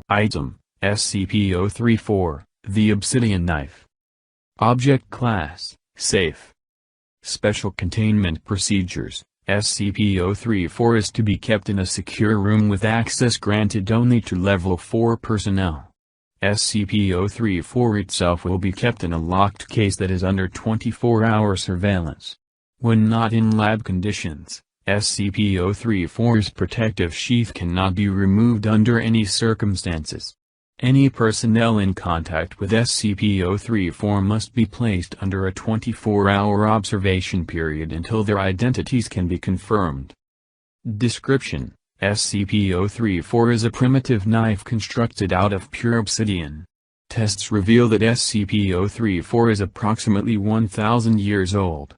Item, SCP-034, the Obsidian Knife. Object Class, Safe. Special Containment Procedures. SCP-034 is to be kept in a secure room with access granted only to Level 4 personnel. SCP-034 itself will be kept in a locked case that is under 24-hour surveillance. When not in lab conditions, SCP-034's protective sheath cannot be removed under any circumstances. Any personnel in contact with SCP-034 must be placed under a 24-hour observation period until their identities can be confirmed. Description: SCP-034 is a primitive knife constructed out of pure obsidian. Tests reveal that SCP-034 is approximately 1,000 years old.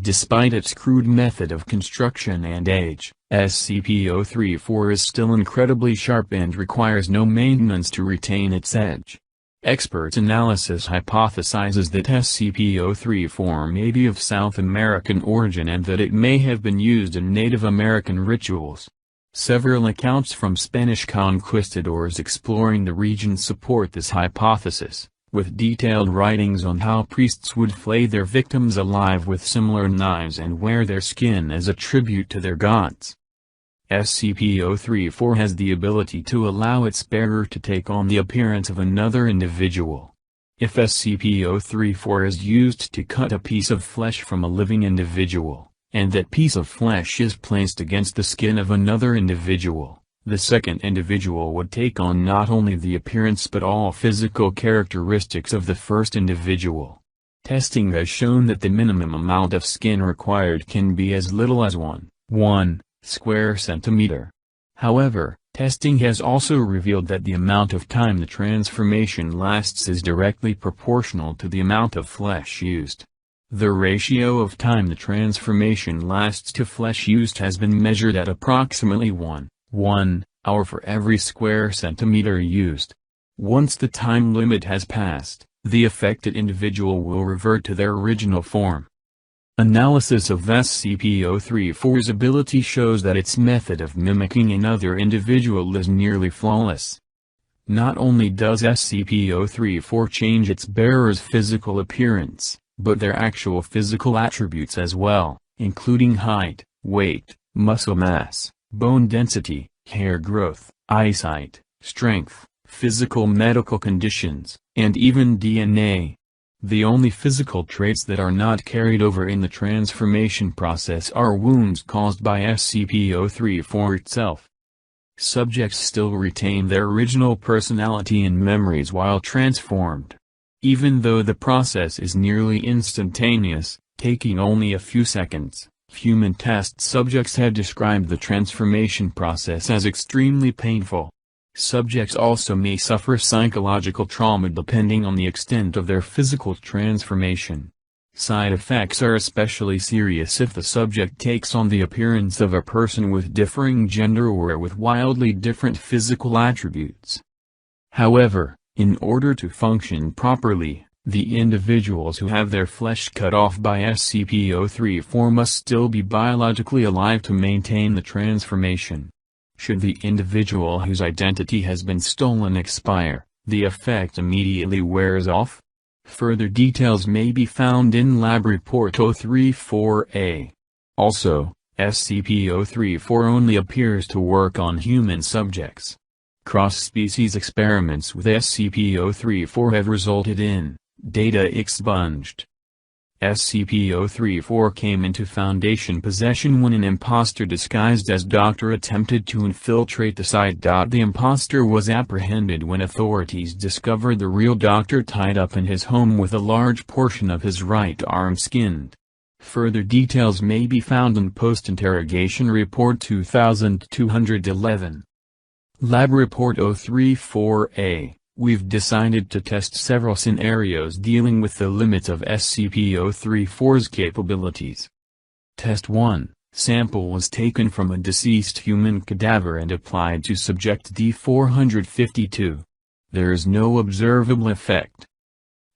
Despite its crude method of construction and age, SCP-034 is still incredibly sharp and requires no maintenance to retain its edge. Expert analysis hypothesizes that SCP-034 may be of South American origin and that it may have been used in Native American rituals. Several accounts from Spanish conquistadors exploring the region support this hypothesis, with detailed writings on how priests would flay their victims alive with similar knives and wear their skin as a tribute to their gods. SCP-034 has the ability to allow its bearer to take on the appearance of another individual. If SCP-034 is used to cut a piece of flesh from a living individual, and that piece of flesh is placed against the skin of another individual, the second individual would take on not only the appearance but all physical characteristics of the first individual. Testing has shown that the minimum amount of skin required can be as little as 1 square centimeter. However, testing has also revealed that the amount of time the transformation lasts is directly proportional to the amount of flesh used. The ratio of time the transformation lasts to flesh used has been measured at approximately 1 hour for every square centimeter used. Once the time limit has passed, the affected individual will revert to their original form. Analysis of SCP-034's ability shows that its method of mimicking another individual is nearly flawless. Not only does SCP-034 change its bearer's physical appearance, but their actual physical attributes as well, including height, weight, muscle mass, bone density, hair growth, eyesight, strength, physical medical conditions, and even DNA. The only physical traits that are not carried over in the transformation process are wounds caused by SCP-034 itself. Subjects still retain their original personality and memories while transformed. Even though the process is nearly instantaneous, taking only a few seconds, human test subjects have described the transformation process as extremely painful. Subjects also may suffer psychological trauma depending on the extent of their physical transformation. Side effects are especially serious if the subject takes on the appearance of a person with differing gender or with wildly different physical attributes. However, in order to function properly, the individuals who have their flesh cut off by SCP-034 must still be biologically alive to maintain the transformation. Should the individual whose identity has been stolen expire, the effect immediately wears off. Further details may be found in Lab Report 034-A. Also, SCP-034 only appears to work on human subjects. Cross-species experiments with SCP-034 have resulted in data expunged. SCP-034 came into Foundation possession when an imposter disguised as Doctor attempted to infiltrate the site. The imposter was apprehended when authorities discovered the real Doctor tied up in his home with a large portion of his right arm skinned. Further details may be found in Post-Interrogation Report 2211. Lab Report 034-A. We've decided to test several scenarios dealing with the limits of SCP-034's capabilities. Test 1. Sample was taken from a deceased human cadaver and applied to subject D-452. There is no observable effect.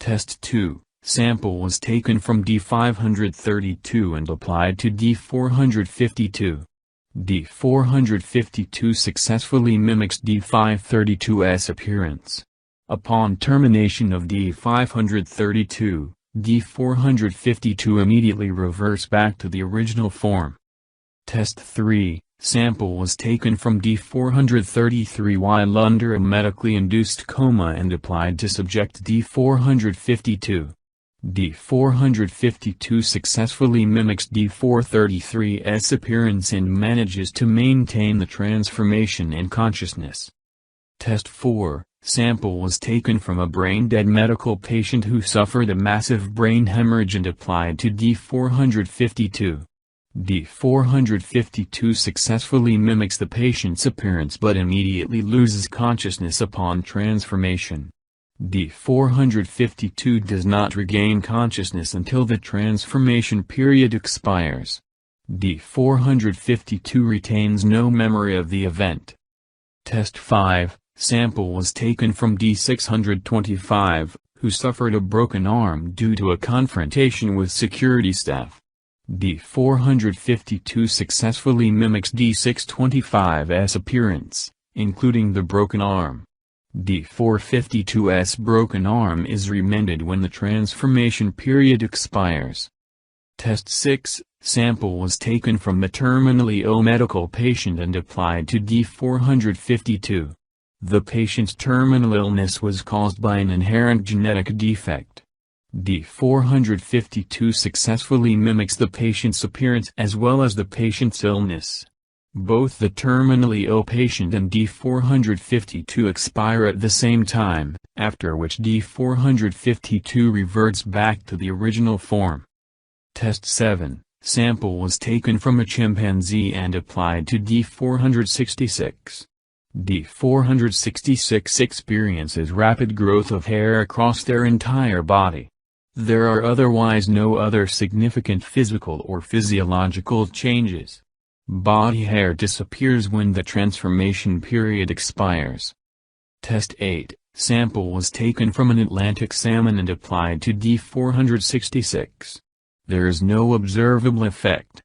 Test 2. Sample was taken from D-532 and applied to D-452. D-452 successfully mimics D-532's appearance. Upon termination of D-532, D-452 immediately reverts back to the original form. Test 3. Sample was taken from D-433 while under a medically induced coma and applied to subject D-452. D-452 successfully mimics D-433's appearance and manages to maintain the transformation and consciousness. Test 4. Sample was taken from a brain-dead medical patient who suffered a massive brain hemorrhage and applied to D-452. D-452 successfully mimics the patient's appearance but immediately loses consciousness upon transformation. D-452 does not regain consciousness until the transformation period expires. D-452 retains no memory of the event. Test 5. Sample was taken from D-625, who suffered a broken arm due to a confrontation with security staff. D-452 successfully mimics D-625's appearance, including the broken arm. D-452's broken arm is remended when the transformation period expires. Test 6. Sample was taken from a terminally ill medical patient and applied to D-452. The patient's terminal illness was caused by an inherent genetic defect. D-452 successfully mimics the patient's appearance as well as the patient's illness. Both the terminally ill patient and D-452 expire at the same time, after which D-452 reverts back to the original form. Test 7. Sample was taken from a chimpanzee and applied to D-466. D-466 experiences rapid growth of hair across their entire body. There are otherwise no other significant physical or physiological changes. Body hair disappears when the transformation period expires. Test 8. Sample was taken from an Atlantic salmon and applied to D-466. There is no observable effect.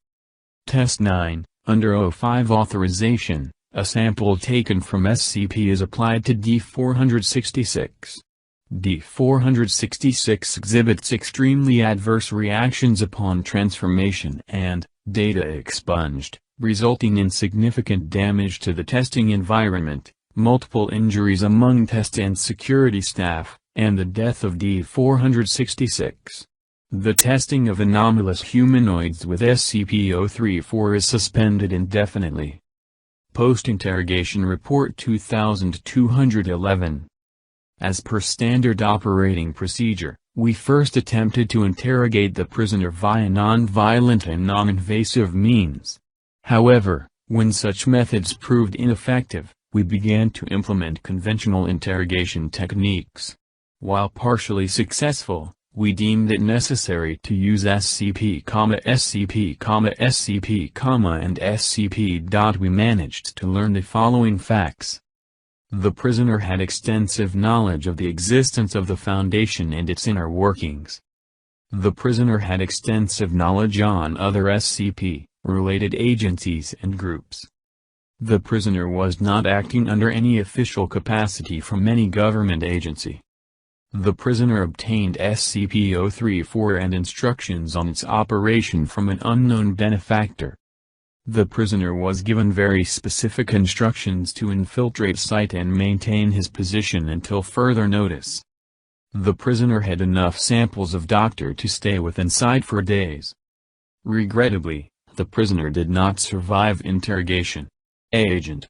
Test 9. Under O5 authorization, a sample taken from SCP is applied to D-466. D-466 exhibits extremely adverse reactions upon transformation and, data expunged, resulting in significant damage to the testing environment, multiple injuries among test and security staff, and the death of D-466. The testing of anomalous humanoids with SCP-034 is suspended indefinitely. Post-Interrogation Report 2211. As per standard operating procedure, we first attempted to interrogate the prisoner via non-violent and non-invasive means. However, when such methods proved ineffective, we began to implement conventional interrogation techniques. While partially successful, we deemed it necessary to use SCP, SCP, and SCP. We managed to learn the following facts. The prisoner had extensive knowledge of the existence of the Foundation and its inner workings. The prisoner had extensive knowledge on other SCP-related agencies and groups. The prisoner was not acting under any official capacity from any government agency. The prisoner obtained SCP-034 and instructions on its operation from an unknown benefactor. The prisoner was given very specific instructions to infiltrate site and maintain his position until further notice. The prisoner had enough samples of Dr. to stay within site for days. Regrettably, the prisoner did not survive interrogation. Agent